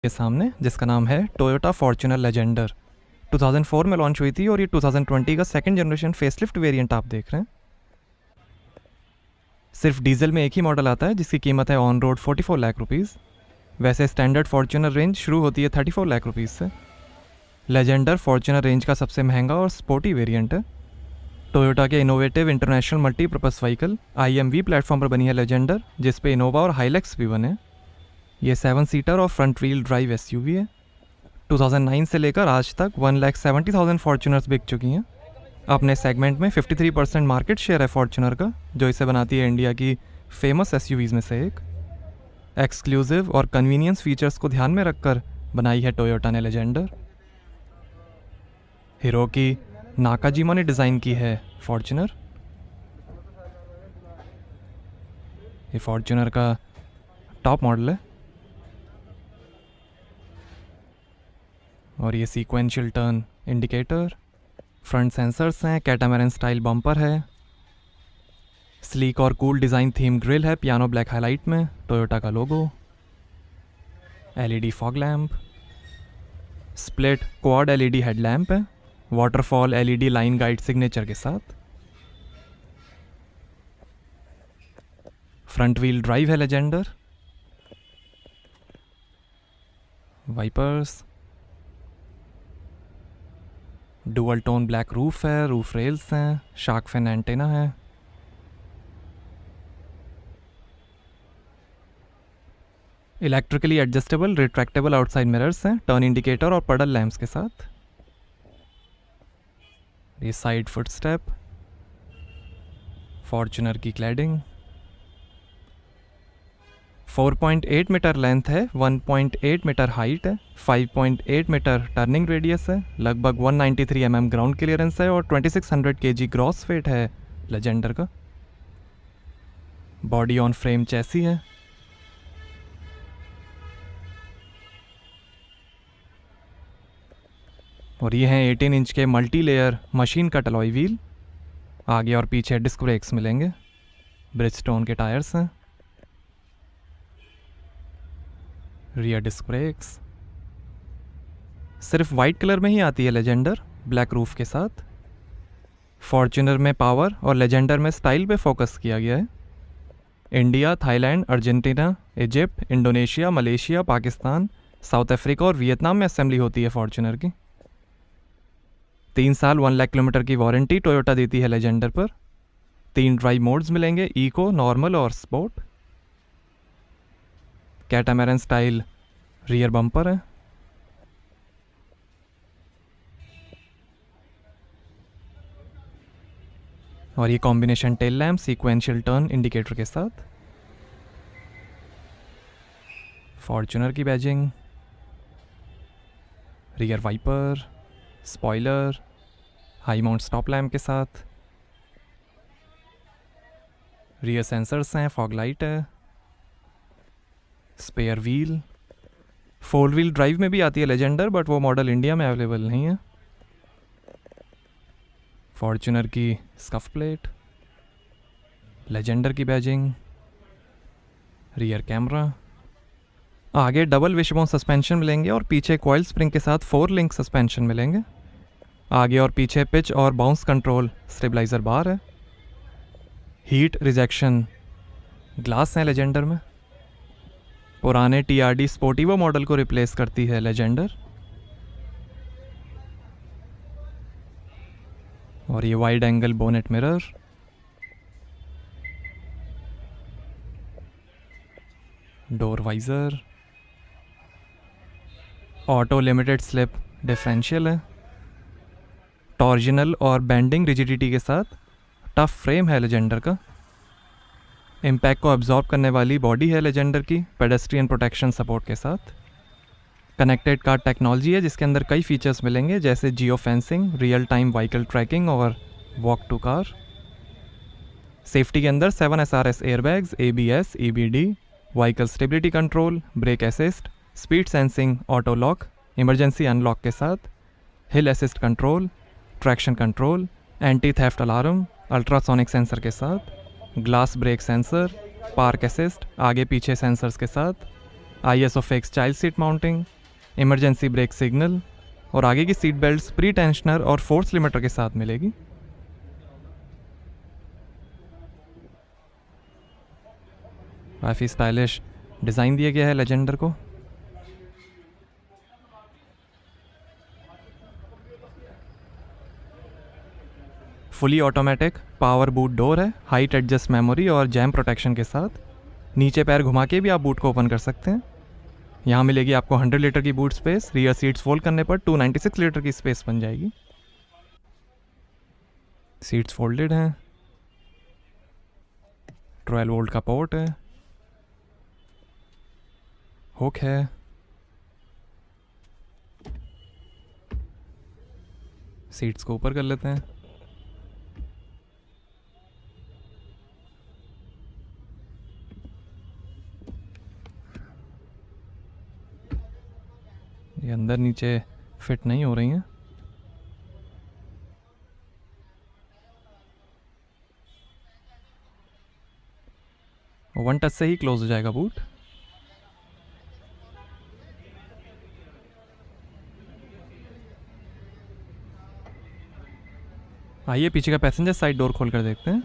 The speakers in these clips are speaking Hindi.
के सामने, जिसका नाम है टोयोटा फॉर्च्यूनर लेजेंडर। 2004 में लॉन्च हुई थी और ये 2020 का सेकंड जनरेशन फेसलिफ्ट वेरिएंट आप देख रहे हैं। सिर्फ डीजल में एक ही मॉडल आता है जिसकी कीमत है ऑन रोड 44 लाख रुपीज़। वैसे स्टैंडर्ड फॉर्च्यूनर रेंज शुरू होती है 34 लाख रुपीज़ से। लेजेंडर फॉर्च्यूनर रेंज का सबसे महंगा और स्पोर्टी वेरिएंट है। टोयोटा के innovative international multipurpose vehicle IMV platform पर बनी है लेजेंडर, जिस पे इनोवा और हाइलक्स भी बने। ये 7 सीटर और फ्रंट व्हील ड्राइव SUV है। 2009 से लेकर आज तक 1,70,000 फॉर्च्यूनर्स बिक चुकी हैं। अपने सेगमेंट में 53% मार्केट शेयर है फॉर्च्यूनर का, जो इसे बनाती है इंडिया की फेमस SUVs में से एक। एक्सक्लूसिव और कन्वीनियंस फीचर्स को ध्यान में रखकर बनाई है टोयोटा ने लेजेंडर। हीरो की नाकाजिमा ने डिज़ाइन की है फॉर्च्यूनर। ये फॉर्च्यूनर का टॉप मॉडल है और ये sequential turn indicator, front sensors हैं, कैटामैरन स्टाइल बम्पर है, स्लीक और कूल डिज़ाइन थीम ग्रिल है पियानो ब्लैक हाईलाइट में, टोयोटा का logo, LED fog lamp, split quad LED headlamp है, waterfall LED line guide signature के साथ। फ्रंट व्हील ड्राइव है लेजेंडर, wipers, dual tone black roof है, रूफ रेल्स हैं, शार्क फिन एंटेना है। Electrically adjustable retractable outside mirrors हैं, टर्न इंडिकेटर और पडल लैंप्स के साथ। ये साइड फुट स्टेप, फॉर्च्यूनर की क्लैडिंग, 4.8 मीटर लेंथ है, 1.8 मीटर हाइट है, 5.8 मीटर टर्निंग रेडियस है, लगभग 193 mm ग्राउंड क्लियरेंस है और 2600 kg ग्रॉस वेट है लेजेंडर का। बॉडी ऑन फ्रेम चैसी है। और ये हैं 18 इंच के multi layer machine cut alloy wheel. आगे और पीछे डिस्क ब्रेक्स मिलेंगे। ब्रिजस्टोन के टायर्स हैं। Rear disc brakes. सिर्फ वाइट कलर में ही आती है लेजेंडर, ब्लैक रूफ के साथ। फॉर्च्यूनर में पावर और लेजेंडर में स्टाइल पे फोकस किया गया है। India, Thailand, Argentina, Egypt, Indonesia, Malaysia, Pakistan, South Africa और वियतनाम में असेंबली होती है फॉर्च्यूनर की। 3 साल 1 लाख किलोमीटर की वारंटी टोयोटा देती है लेजेंडर पर। 3 ड्राइव मोड्स मिलेंगे, इको, नॉर्मल और sport. Catamaran style rear bumper है। और ये combination tail lamp sequential turn indicator के साथ। फॉर्च्यूनर की badging, rear wiper, spoiler, high mount stop lamp के साथ। रियर सेंसर्स हैं, फॉग लाइट है, स्पेयर व्हील। 4 व्हील ड्राइव में भी आती है लेजेंडर, बट वो मॉडल इंडिया में अवेलेबल नहीं है। फॉर्च्यूनर की स्कफ प्लेट, लेजेंडर की बैजिंग, रियर कैमरा। आगे डबल विशबोन सस्पेंशन मिलेंगे और पीछे कॉइल स्प्रिंग के साथ 4 लिंक सस्पेंशन मिलेंगे। आगे और पीछे पिच और बाउंस कंट्रोल स्टेबलाइजर बार है। हीट रिजेक्शन ग्लास है लेजेंडर में। पुराने TRD स्पोर्टिवो मॉडल को रिप्लेस करती है लेजेंडर। और ये wide angle bonnet mirror. Door visor. Auto limited slip differential है। टॉर्जनल और बेंडिंग रिजिडिटी के साथ टफ फ्रेम है लेजेंडर का। इम्पैक्ट को अब्जॉर्ब करने वाली बॉडी है लेजेंडर की, पेडेस्ट्रियन प्रोटेक्शन सपोर्ट के साथ। कनेक्टेड कार टेक्नोलॉजी है जिसके अंदर कई फीचर्स मिलेंगे, जैसे geo fencing, real time vehicle tracking और वॉक टू कार। सेफ्टी के अंदर 7 SRS airbags, ABS, EBD, vehicle stability control, brake assist, speed sensing, auto lock, emergency unlock के साथ, hill assist control, traction control, anti theft alarm, ultrasonic sensor के साथ, glass break sensor, park assist, आगे पीछे सेंसर्स के साथ, ISO fix child seat mounting, emergency brake signal और आगे की सीट बेल्ट्स प्री टेंशनर और फोर्स लिमिटर के साथ मिलेगी। काफ़ी स्टाइलिश डिज़ाइन दिया गया है लेजेंडर को। Fully automatic power boot door है, हाइट एडजस्ट मेमोरी और जैम प्रोटेक्शन के साथ। नीचे पैर घुमा के भी आप बूट को ओपन कर सकते हैं। यहाँ मिलेगी आपको 100 लीटर की boot space, rear seats fold करने पर 296 लीटर की स्पेस बन जाएगी। सीट्स फोल्डेड हैं, 12 वोल्ट का पोर्ट है, हुक है, सीट्स को ऊपर कर लेते हैं। ये अंदर नीचे फिट नहीं हो रही हैं। वन टच से ही क्लोज हो जाएगा बूट। आइए पीछे का पैसेंजर साइड डोर खोल कर देखते हैं।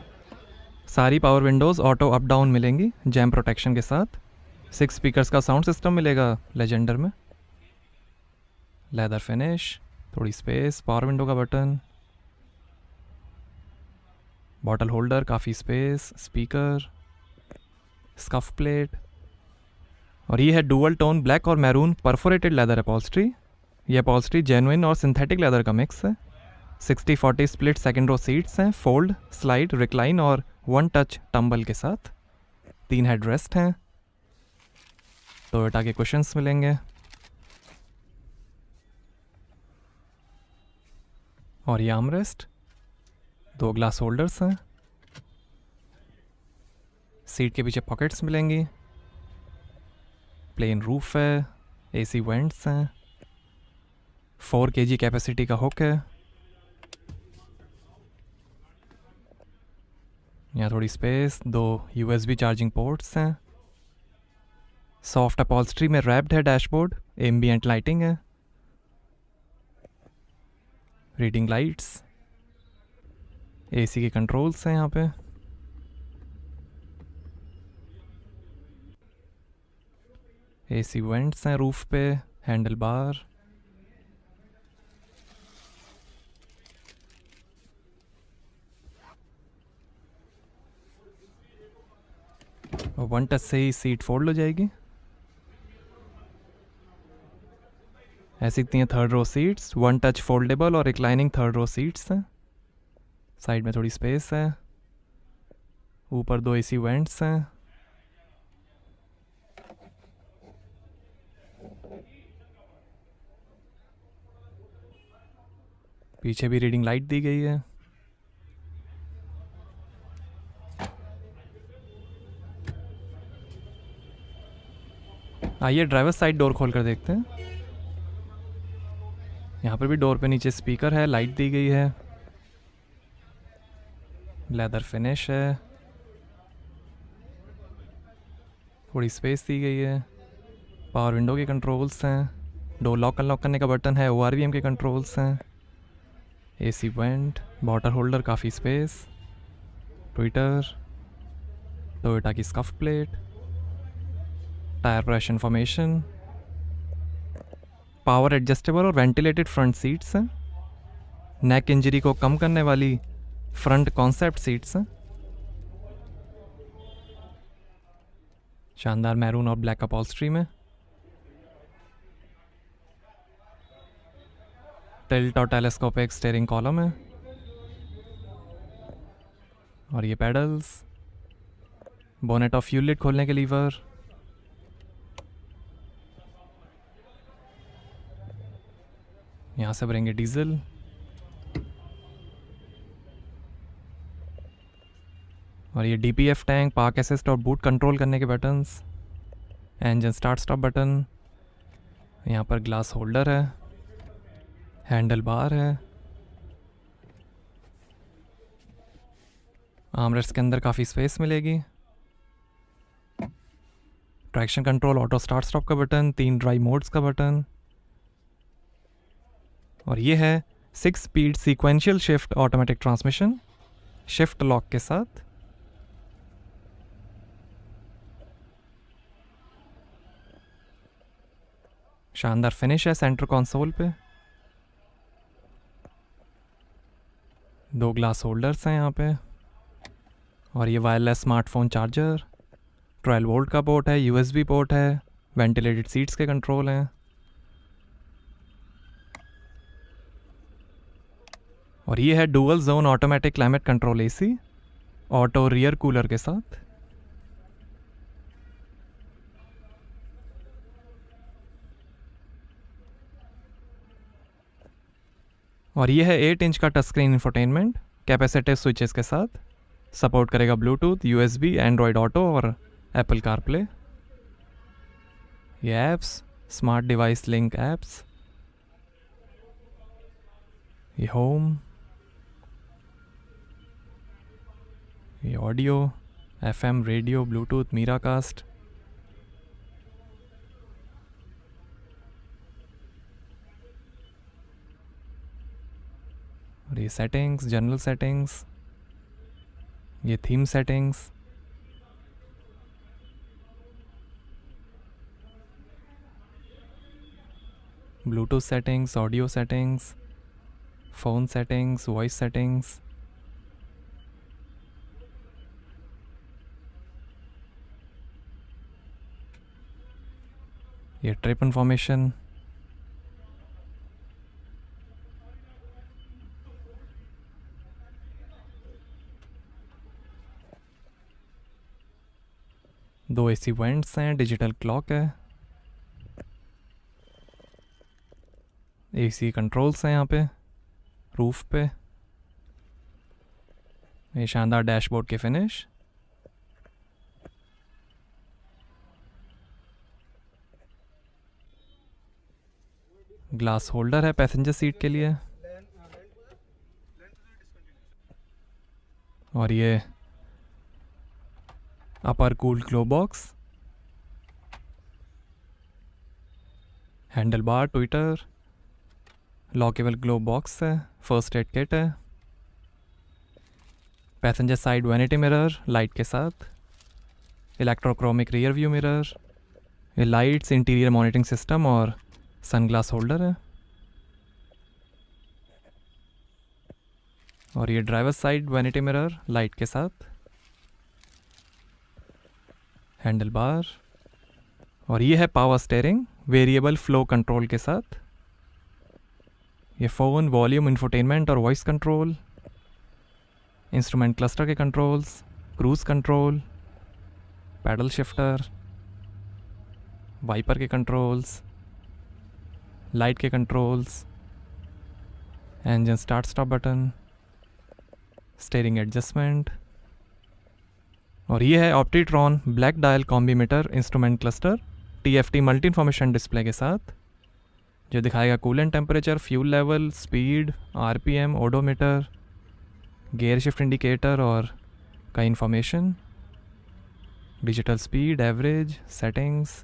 सारी power Windows auto up down मिलेंगी जैम प्रोटेक्शन के साथ। 6 स्पीकर्स का साउंड सिस्टम मिलेगा लेजेंडर में। लेदर फिनिश, थोड़ी स्पेस, पावर विंडो का बटन, बॉटल होल्डर, काफ़ी स्पेस, स्पीकर, स्कफ प्लेट और ये है डुअल टोन ब्लैक और मैरून परफोरेटेड लेदर अपॉल्स्ट्री। ये अपॉल्स्ट्री जेन्युइन और सिंथेटिक लेदर का मिक्स है। 60-40 स्प्लिट सेकेंड रो सीट्स हैं, फोल्ड, स्लाइड, रिक्लाइन और वन टच टम्बल के साथ। 3 हेड रेस्ट हैं, टोयोटा के कुशन्स मिलेंगे और ये आर्मरेस्ट, 2 ग्लास होल्डर्स हैं। सीट के पीछे पॉकेट्स मिलेंगी, प्लेन रूफ है, AC वेंट्स हैं, 4 kg कैपेसिटी का हुक है। यहाँ थोड़ी स्पेस, 2 USB चार्जिंग पोर्ट्स हैं। सॉफ्ट अपॉल्स्ट्री में रैप्ड है डैशबोर्ड, एम्बिएंट लाइटिंग है, रीडिंग लाइट्स, AC के कंट्रोल्स हैं यहाँ पे। AC वेंट्स हैं रूफ पे, हैंडल बार, और वन टच से ही सीट फोल्ड हो जाएगी। ऐसी दिखती हैं 3rd row seats, one touch foldable और रिक्लाइनिंग 3rd रो सीट्स हैं। साइड में थोड़ी स्पेस है, ऊपर 2 AC वेंट्स हैं। पीछे भी रीडिंग लाइट दी गई है। आइए ड्राइवर साइड डोर खोल कर देखते हैं। यहाँ पर भी डोर पे नीचे स्पीकर है, लाइट दी गई है, लेदर फिनिश है, थोड़ी स्पेस दी गई है, पावर विंडो के कंट्रोल्स हैं, डोर लॉक अनलॉक करने का बटन है, ORVM के कंट्रोल्स हैं, AC वेंट, बॉटल होल्डर, काफ़ी स्पेस, ट्विटर, टोयोटा की scuff plate, tyre pressure information, power adjustable और वेंटिलेटेड फ्रंट सीट्स हैं, नेक इंजरी को कम करने वाली फ्रंट कॉन्सेप्ट सीट्स हैं, शानदार मैरून और ब्लैक अपॉल्स्ट्री में, टिल्ट और टेलीस्कोपिक स्टीयरिंग कॉलम है और ये पेडल्स, बोनेट और फ्यूल लिड खोलने के लीवर, यहाँ से भरेंगे डीजल, और ये DPF टैंक, पार्क असिस्ट और बूट कंट्रोल करने के buttons, engine start stop button, यहाँ पर ग्लास होल्डर है, हैंडल बार है, आर्मरेस्ट के अंदर काफ़ी स्पेस मिलेगी, traction control, auto start stop का बटन, 3 ड्राइव मोड्स का बटन, और ये है 6 speed sequential shift automatic transmission shift lock के साथ। शानदार फिनिश है सेंटर कंसोल पे। 2 ग्लास होल्डर्स हैं यहाँ पे, और ये वायरलेस स्मार्टफोन चार्जर, 12 वोल्ट का पोर्ट है, यूएसबी पोर्ट है, वेंटिलेटेड सीट्स के कंट्रोल हैं, और ये है dual zone automatic climate control AC auto rear cooler के साथ। और ये है 8 इंच का touch screen infotainment capacitive switches के साथ, सपोर्ट करेगा ब्लूटूथ, यूएसबी, एंड्रॉयड ऑटो और एप्पल कारप्ले। ये apps, smart device link apps, ये होम, ये audio, FM, radio, Bluetooth, Miracast, और ये सेटिंग्स, जनरल सेटिंग्स, ये theme settings, bluetooth settings, audio settings, phone settings, voice settings, ये ट्रिप इन्फॉर्मेशन, दो एसी वेंट्स हैं, डिजिटल क्लॉक है, एसी कंट्रोल्स हैं यहाँ पे रूफ पे, ये शानदार डैशबोर्ड के फिनिश, ग्लास होल्डर है पैसेंजर सीट के लिए, और ये upper cooled glove box, handle bar, tweeter, lockable glove box है, फर्स्ट एड किट है, passenger side vanity mirror light के साथ, इलेक्ट्रोक्रोमिक रियर व्यू मिरर, ये लाइट्स, इंटीरियर मॉनिटरिंग सिस्टम और सनग्लास होल्डर है, और ये driver side vanity mirror light के साथ, हैंडल बार, और ये है power steering variable flow control के साथ, ये फ़ोन, वॉल्यूम, इंफोटेनमेंट और वॉइस कंट्रोल, इंस्ट्रूमेंट क्लस्टर के controls, cruise control, paddle shifter, wiper के कंट्रोल्स, लाइट के controls, engine start stop button, steering adjustment, और ये है Optitron black dial combimeter instrument cluster TFT multi information display के साथ, जो दिखाएगा coolant temperature, fuel level, speed, RPM, odometer, gear shift indicator और कई information, digital speed, average, settings,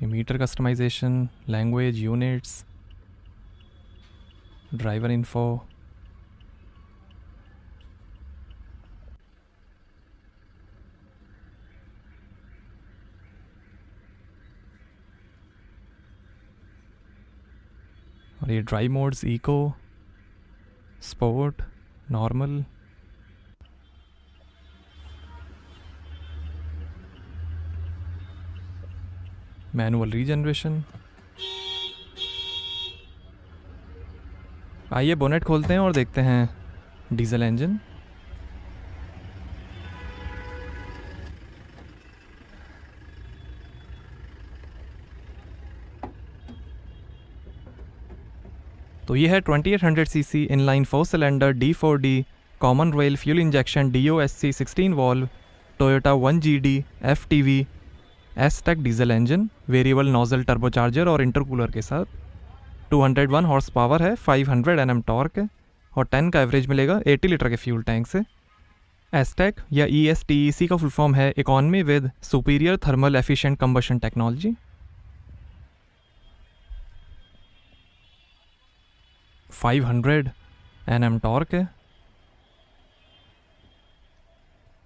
meter customisation, language, units, driver info, और ये drive modes, eco, sport, normal, manual regeneration. आइए बोनेट खोलते हैं और देखते हैं डीजल इंजन। तो ये है 2800 CC inline 4 cylinder D4D common rail fuel injection DOSC 16 valve Toyota 1GD FTV S-Tech diesel engine, variable nozzle turbocharger और इंटरकूलर के साथ, 201 हॉर्स पावर है, 500 Nm टॉर्क, और 10 का एवरेज मिलेगा 80 लीटर के फ्यूल टैंक से। एसटेक या ESTEC का फुल फॉर्म है economy with superior thermal efficient combustion technology. 500 Nm torque है,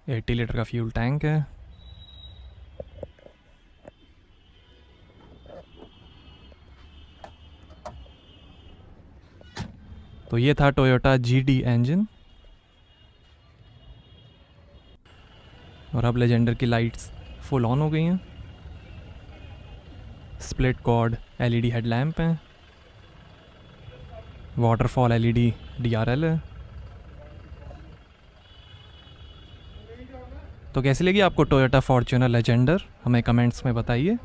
80 लीटर का फ्यूल टैंक है। तो ये था टोयोटा GD इंजन। और अब लेजेंडर की लाइट्स फुल ऑन हो गई हैं। स्प्लिट कॉर्ड LED हेडलैम्प हैं। वाटरफॉल LED DRL है। तो कैसी लगी आपको टोयोटा फॉर्च्यूनर लेजेंडर? हमें कमेंट्स में बताइए।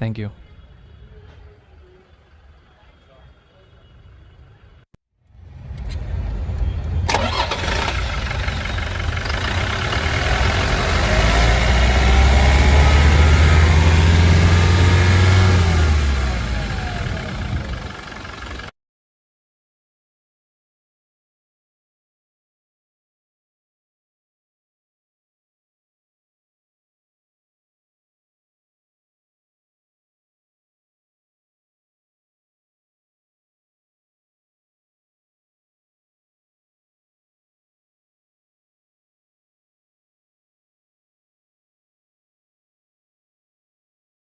Thank you.